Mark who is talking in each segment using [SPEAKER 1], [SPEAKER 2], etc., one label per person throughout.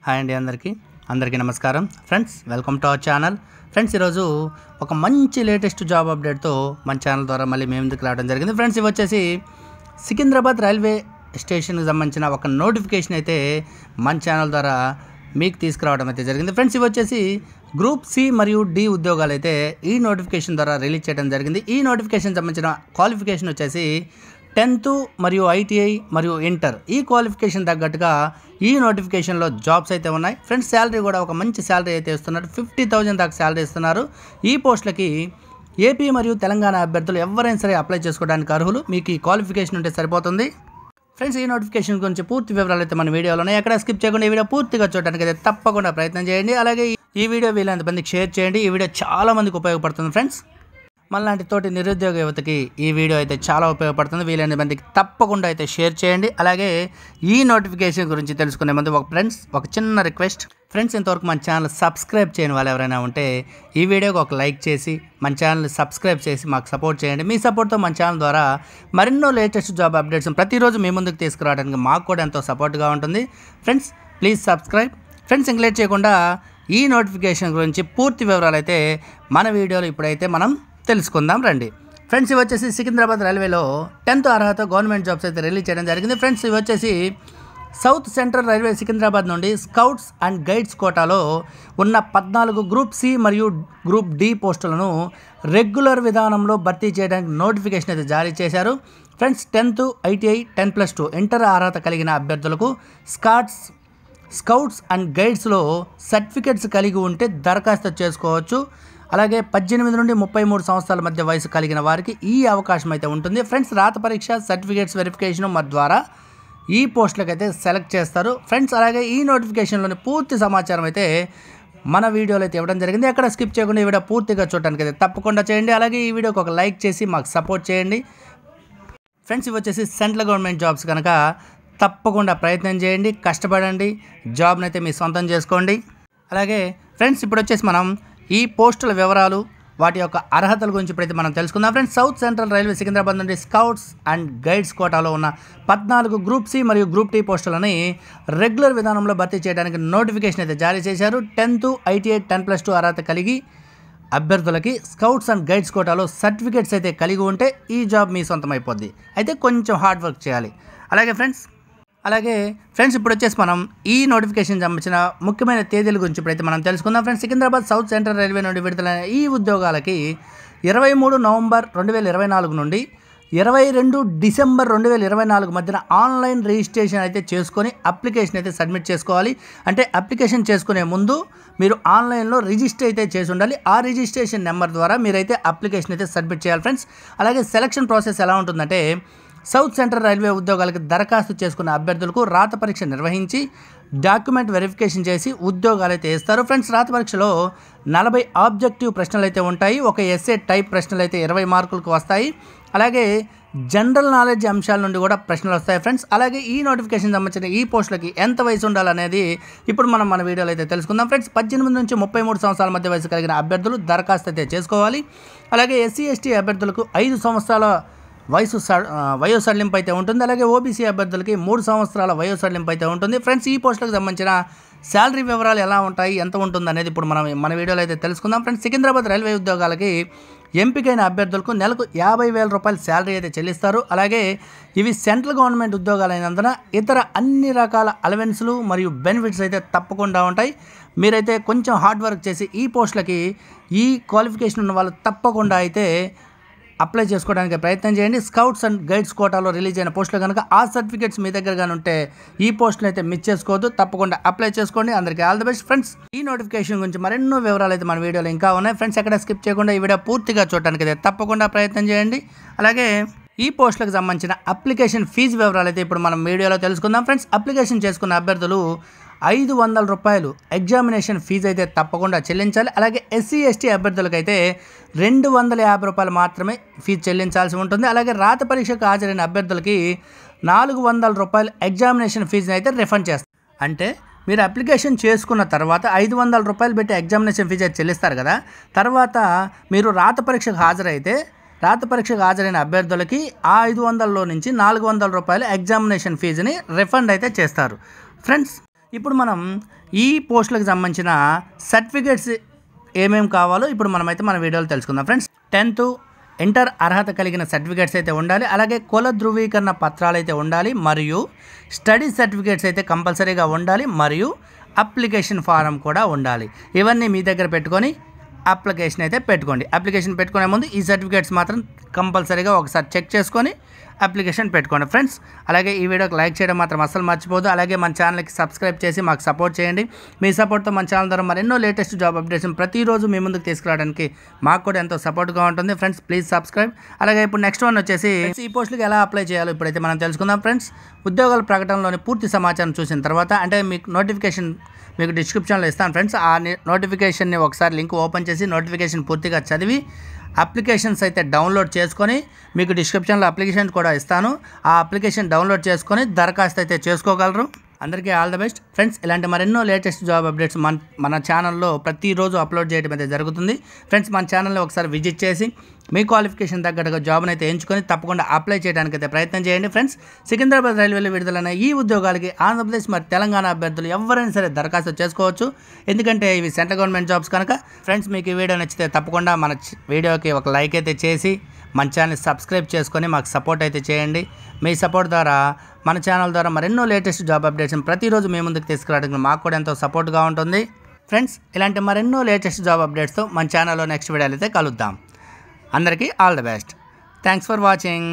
[SPEAKER 1] Hi అండి అందరికీ నమస్కారం friends, welcome to our channel. Friends, ఈరోజు ఒక మంచి లేటెస్ట్ జాబ్ అప్డేట్తో మన ఛానల్ ద్వారా మళ్ళీ మేము ముందుకు రావడం జరిగింది. ఫ్రెండ్స్, ఇవి వచ్చేసి సికింద్రాబాద్ రైల్వే స్టేషన్కి సంబంధించిన ఒక నోటిఫికేషన్ అయితే మన ఛానల్ ద్వారా మీకు తీసుకురావడం అయితే జరిగింది. ఫ్రెండ్స్, ఇవి వచ్చేసి గ్రూప్ సి మరియు డి ఉద్యోగాలు అయితే ఈ నోటిఫికేషన్ ద్వారా రిలీజ్ చేయడం జరిగింది. ఈ నోటిఫికేషన్ సంబంధించిన క్వాలిఫికేషన్ వచ్చేసి 10th మరియు ఐటీఐ మరియు ఇంటర్ ఈ క్వాలిఫికేషన్ తగ్గట్టుగా ఈ నోటిఫికేషన్లో జాబ్స్ అయితే ఉన్నాయి. ఫ్రెండ్స్, శాలరీ కూడా ఒక మంచి శాలరీ అయితే ఇస్తున్నారు. 50,000 దాకా శాలరీ ఇస్తున్నారు. ఈ పోస్టులకి ఏపీ మరియు తెలంగాణ అభ్యర్థులు ఎవరైనా సరే అప్లై చేసుకోవడానికి అర్హులు. మీకు ఈ క్వాలిఫికేషన్ ఉంటే సరిపోతుంది. ఫ్రెండ్స్, ఈ నోటిఫికేషన్ గురించి పూర్తి వివరాలు అయితే మన వీడియోలో ఉన్నాయి. ఎక్కడ స్కిప్ చేయకుండా ఈ వీడియో పూర్తిగా చూడడానికి అయితే తప్పకుండా ప్రయత్నం చేయండి. అలాగే ఈ వీడియో వీలైనంత మందికి షేర్ చేయండి. ఈ వీడియో చాలా మందికి ఉపయోగపడుతుంది. ఫ్రెండ్స్, మనలాంటి తోటి నిరుద్యోగ యువతకి ఈ వీడియో అయితే చాలా ఉపయోగపడుతుంది. వీలైన మందికి తప్పకుండా అయితే షేర్ చేయండి. అలాగే ఈ నోటిఫికేషన్ గురించి తెలుసుకునే ముందు ఒక చిన్న రిక్వెస్ట్. ఫ్రెండ్స్, ఇంతవరకు మన ఛానల్ సబ్స్క్రైబ్ చేయని వాళ్ళు ఎవరైనా ఉంటే ఈ వీడియోకి ఒక లైక్ చేసి మన ఛానల్ని సబ్స్క్రైబ్ చేసి మాకు సపోర్ట్ చేయండి. మీ సపోర్ట్తో మన ఛానల్ ద్వారా మరెన్నో లేటెస్ట్ జాబ్ అప్డేట్స్ ప్రతిరోజు మీ ముందుకు తీసుకురావడానికి మాకు కూడా ఎంతో సపోర్ట్గా ఉంటుంది. Friends, please subscribe. ఫ్రెండ్స్, ఇంక లేట్ చేయకుండా ఈ నోటిఫికేషన్ గురించి పూర్తి వివరాలు అయితే మన వీడియోలో ఇప్పుడైతే మనం తెలుసుకుందాం రండి. ఫ్రెండ్స్, ఇవి వచ్చేసి సికింద్రాబాద్ రైల్వేలో 10th అర్హత గవర్నమెంట్ జాబ్స్ అయితే రిలీజ్ చేయడం జరిగింది. ఫ్రెండ్స్, ఇవి వచ్చేసి సౌత్ సెంట్రల్ రైల్వే సికింద్రాబాద్ నుండి స్కౌట్స్ అండ్ గైడ్స్ కోటాలో ఉన్న 14 గ్రూప్ సి మరియు గ్రూప్ డి పోస్టులను రెగ్యులర్ విధానంలో భర్తీ చేయడానికి నోటిఫికేషన్ అయితే జారీ చేశారు. ఫ్రెండ్స్, 10th ఐటీఐ 10+2 ఇంటర్ అర్హత కలిగిన అభ్యర్థులకు స్కౌట్స్ అండ్ గైడ్స్లో సర్టిఫికెట్స్ కలిగి ఉంటే దరఖాస్తు చేసుకోవచ్చు. అలాగే 18 నుండి 33 సంవత్సరాల మధ్య వయసు కలిగిన వారికి ఈ అవకాశం అయితే ఉంటుంది. ఫ్రెండ్స్, రాత పరీక్ష సర్టిఫికేట్స్ వెరిఫికేషన్ ద్వారా ఈ పోస్టులకు అయితే సెలెక్ట్ చేస్తారు. ఫ్రెండ్స్, అలాగే ఈ నోటిఫికేషన్లోని పూర్తి సమాచారం అయితే మన వీడియోలో అయితే ఇవ్వడం జరిగింది. ఎక్కడ స్కిప్ చేయకుండా ఈ వీడియో పూర్తిగా చూడడానికి అయితే తప్పకుండా చేయండి. అలాగే ఈ వీడియోకి ఒక లైక్ చేసి మాకు సపోర్ట్ చేయండి. ఫ్రెండ్స్, ఇవి వచ్చేసి సెంట్రల్ గవర్నమెంట్ జాబ్స్ కనుక తప్పకుండా ప్రయత్నం చేయండి, కష్టపడండి, జాబ్ని అయితే మీ సొంతం చేసుకోండి. అలాగే ఫ్రెండ్స్, ఇప్పుడు వచ్చేసి మనం ఈ పోస్టుల వివరాలు వాటి యొక్క అర్హతల గురించి ఇప్పుడైతే మనం తెలుసుకుందాం. Friends, south central railway Secunderabad నుండి స్కౌట్స్ అండ్ గైడ్స్ కోటాలో ఉన్న 14 గ్రూప్ సి మరియు గ్రూప్ టీ పోస్టులని రెగ్యులర్ విధానంలో భర్తీ చేయడానికి నోటిఫికేషన్ అయితే జారీ చేశారు. 10th ఐటీఐ 10+2 అర్హత కలిగి అభ్యర్థులకి స్కౌట్స్ అండ్ గైడ్స్ కోటాలో సర్టిఫికేట్స్ అయితే కలిగి ఉంటే ఈ జాబ్ మీ సొంతం అయిపోద్ది. అయితే కొంచెం హార్డ్ వర్క్ చేయాలి. అలాగే ఫ్రెండ్స్ ఇప్పుడు వచ్చేసి మనం ఈ నోటిఫికేషన్ సంబంధించిన ముఖ్యమైన తేదీల గురించి ఇప్పుడైతే మనం తెలుసుకుందాం. Friends, Secunderabad south central railway నుండి విడుదలైన ఈ ఉద్యోగాలకి 23 నవంబర్ 2024 నుండి 22 డిసెంబర్ 2024 మధ్యన ఆన్లైన్ రిజిస్ట్రేషన్ అయితే చేసుకొని అప్లికేషన్ అయితే సబ్మిట్ చేసుకోవాలి. అంటే అప్లికేషన్ చేసుకునే ముందు మీరు ఆన్లైన్లో రిజిస్టర్ అయితే చేసి ఉండాలి. ఆ రిజిస్ట్రేషన్ నెంబర్ ద్వారా మీరైతే అప్లికేషన్ అయితే సబ్మిట్ చేయాలి. ఫ్రెండ్స్, అలాగే సెలక్షన్ ప్రాసెస్ ఎలా ఉంటుందంటే సౌత్ సెంట్రల్ రైల్వే ఉద్యోగాలకు దరఖాస్తు చేసుకున్న అభ్యర్థులకు రాత పరీక్ష నిర్వహించి డాక్యుమెంట్ వెరిఫికేషన్ చేసి ఉద్యోగాలు అయితే ఇస్తారు. ఫ్రెండ్స్, రాత పరీక్షలో 40 ఆబ్జెక్టివ్ ప్రశ్నలు అయితే ఉంటాయి. ఒక ఎస్ఏ టైప్ ప్రశ్నలు అయితే 20 మార్కులకు వస్తాయి. అలాగే జనరల్ నాలెడ్జ్ అంశాల నుండి కూడా ప్రశ్నలు వస్తాయి. ఫ్రెండ్స్, అలాగే ఈ నోటిఫికేషన్ సంబంధించిన ఈ పోస్టులకి ఎంత వయసు ఉండాలనేది ఇప్పుడు మనం మన వీడియోలో అయితే తెలుసుకుందాం. ఫ్రెండ్స్, 18 నుంచి 33 సంవత్సరాల మధ్య వయసు కలిగిన అభ్యర్థులు దరఖాస్తు అయితే చేసుకోవాలి. అలాగే ఎస్సీ ఎస్టీ అభ్యర్థులకు 5 సంవత్సరాల వయో సడలింపు అయితే ఉంటుంది. అలాగే ఓబీసీ అభ్యర్థులకి 3 సంవత్సరాల వయో సడలింపు అయితే ఉంటుంది. ఫ్రెండ్స్, ఈ పోస్టులకు సంబంధించిన శాలరీ వివరాలు ఎలా ఉంటాయి, ఎంత ఉంటుంది అనేది ఇప్పుడు మన వీడియోలో అయితే తెలుసుకుందాం. ఫ్రెండ్స్, సికింద్రాబాద్ రైల్వే ఉద్యోగాలకి ఎంపికైన అభ్యర్థులకు నెలకు 50,000 రూపాయల శాలరీ అయితే చెల్లిస్తారు. అలాగే ఇవి సెంట్రల్ గవర్నమెంట్ ఉద్యోగాలైనందున ఇతర అన్ని రకాల అలవెన్స్లు మరియు బెనిఫిట్స్ అయితే తప్పకుండా ఉంటాయి. మీరైతే కొంచెం హార్డ్ వర్క్ చేసి ఈ పోస్టులకి ఈ క్వాలిఫికేషన్ ఉన్న వాళ్ళు తప్పకుండా అయితే అప్లై చేసుకోవడానికి ప్రయత్నం చేయండి. స్కౌట్స్ అండ్ గైడ్స్ కోటాలో రిలీజ్ అయిన పోస్టులు కనుక ఆ సర్టిఫికేట్స్ మీ దగ్గర కానీ ఉంటే ఈ పోస్టులు అయితే మిస్ చేసుకోవద్దు, తప్పకుండా అప్లై చేసుకోండి. అందరికీ ఆల్ ది బెస్ట్. ఫ్రెండ్స్, ఈ నోటిఫికేషన్ గురించి మరెన్నో వివరాలు అయితే మన వీడియోలో ఇంకా ఉన్నాయి. ఫ్రెండ్స్, ఎక్కడ స్కిప్ చేయకుండా ఈ వీడియో పూర్తిగా చూడడానికి అయితే తప్పకుండా ప్రయత్నం చేయండి. అలాగే ఈ పోస్టులకు సంబంధించిన అప్లికేషన్ ఫీజు వివరాలు అయితే ఇప్పుడు మనం వీడియోలో తెలుసుకుందాం. ఫ్రెండ్స్, అప్లికేషన్ చేసుకున్న అభ్యర్థులు 500 రూపాయలు ఎగ్జామినేషన్ ఫీజు అయితే తప్పకుండా చెల్లించాలి. అలాగే ఎస్సీ ఎస్టీ అభ్యర్థులకైతే 250 రూపాయలు మాత్రమే ఫీజు చెల్లించాల్సి ఉంటుంది. అలాగే రాత పరీక్షకు హాజరైన అభ్యర్థులకి 400 రూపాయలు ఎగ్జామినేషన్ ఫీజుని అయితే రిఫండ్ చేస్తారు. అంటే మీరు అప్లికేషన్ చేసుకున్న తర్వాత 500 రూపాయలు పెట్టి ఎగ్జామినేషన్ ఫీజు అయితే చెల్లిస్తారు కదా. తర్వాత మీరు రాత పరీక్షకు హాజరైన అభ్యర్థులకి ఆ 500లో నుంచి 400 రూపాయలు ఎగ్జామినేషన్ ఫీజుని రిఫండ్ అయితే చేస్తారు. ఫ్రెండ్స్, ఇప్పుడు మనం ఈ పోస్టులకు సంబంధించిన సర్టిఫికేట్స్ ఏమేమి కావాలో ఇప్పుడు మనమైతే మన వీడియోలో తెలుసుకుందాం ఫ్రెండ్స్. 10th ఇంటర్ అర్హత కలిగిన సర్టిఫికేట్స్ అయితే ఉండాలి, అలాగే కుల ధృవీకరణ పత్రాలు అయితే ఉండాలి, మరియు స్టడీ సర్టిఫికేట్స్ అయితే కంపల్సరీగా ఉండాలి, మరియు అప్లికేషన్ ఫారం కూడా ఉండాలి. ఇవన్నీ మీ దగ్గర పెట్టుకొని అప్లికేషన్ అయితే పెట్టుకోండి. అప్లికేషన్ పెట్టుకునే ముందు ఈ సర్టిఫికేట్స్ మాత్రం కంపల్సరీగా ఒకసారి చెక్ చేసుకొని అప్లికేషన్ పెట్టుకోండి ఫ్రెండ్స్. అలాగే ఈ వీడియోకి లైక్ చేయడం మాత్రం అస్సలు మర్చిపోదు. అలాగే మన ఛానల్కి సబ్స్క్రైబ్ చేసి మాకు సపోర్ట్ చేయండి. మీ సపోర్ట్తో మన ఛానల్ ద్వారా మరెన్నో లేటెస్ట్ జాబ్ అప్డేట్స్ ప్రతిరోజు మీ ముందుకు తీసుకురావడానికి మాకు కూడా ఎంతో సపోర్ట్గా ఉంటుంది ఫ్రెండ్స్. Please subscribe. అలాగే ఇప్పుడు నెక్స్ట్ వన్ వచ్చేసి ఈ పోస్టులకు ఎలా అప్లై చేయాలో ఇప్పుడైతే మనం తెలుసుకుందాం ఫ్రెండ్స్. ఉద్యోగాల ప్రకటనలోని పూర్తి సమాచారం చూసిన తర్వాత, అంటే మీకు నోటిఫికేషన్ మీకు డిస్క్రిప్షన్లో ఇస్తాను ఫ్రెండ్స్. ఆ నోటిఫికేషన్ని ఒకసారి లింక్ ఓపెన్ చేసి నోటిఫికేషన్ పూర్తిగా చదివి అప్లికేషన్స్ అయితే డౌన్లోడ్ చేసుకొని, మీకు డిస్క్రిప్షన్లో అప్లికేషన్ కూడా ఇస్తాను, ఆ అప్లికేషన్ డౌన్లోడ్ చేసుకొని దరఖాస్తు అయితే చేసుకోగలరు. అందరికీ ఆల్ ద బెస్ట్ ఫ్రెండ్స్. ఇలాంటి మరెన్నో లేటెస్ట్ జాబ్ అప్డేట్స్ మన ఛానల్లో ప్రతిరోజు అప్లోడ్ చేయడం అయితే జరుగుతుంది ఫ్రెండ్స్. మన ఛానల్ని ఒకసారి విజిట్ చేసి మీ క్వాలిఫికేషన్ తగ్గట్టుగా జాబ్ని అయితే ఎంచుకొని తప్పకుండా అప్లై చేయడానికి అయితే ప్రయత్నం చేయండి ఫ్రెండ్స్. సికింద్రాబాద్ రైల్వేలో విడుదలైన ఈ ఉద్యోగాలకి ఆంధ్రప్రదేశ్ మరియు తెలంగాణ అభ్యర్థులు ఎవరైనా సరే దరఖాస్తు చేసుకోవచ్చు, ఎందుకంటే ఇవి సెంట్రల్ గవర్నమెంట్ జాబ్స్ కనుక. ఫ్రెండ్స్, మీకు ఈ వీడియో నచ్చితే తప్పకుండా మన వీడియోకి ఒక లైక్ అయితే చేసి మన ఛానల్ని సబ్స్క్రైబ్ చేసుకొని మాకు సపోర్ట్ అయితే చేయండి. మీ సపోర్ట్ ద్వారా మన ఛానల్ ద్వారా మరెన్నో లేటెస్ట్ జాబ్ అప్డేట్స్ ప్రతిరోజు మీ ముందుకు తీసుకురావడానికి మాకు కూడా ఎంతో సపోర్ట్గా ఉంటుంది ఫ్రెండ్స్. ఇలాంటి మరెన్నో లేటెస్ట్ జాబ్ అప్డేట్స్తో మన ఛానల్లో నెక్స్ట్ వీడియోలో అయితే కలుద్దాం. అందరికీ all the best. Thanks for watching.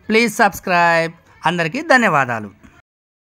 [SPEAKER 1] Please subscribe. అందరికీ ధన్యవాదాలు.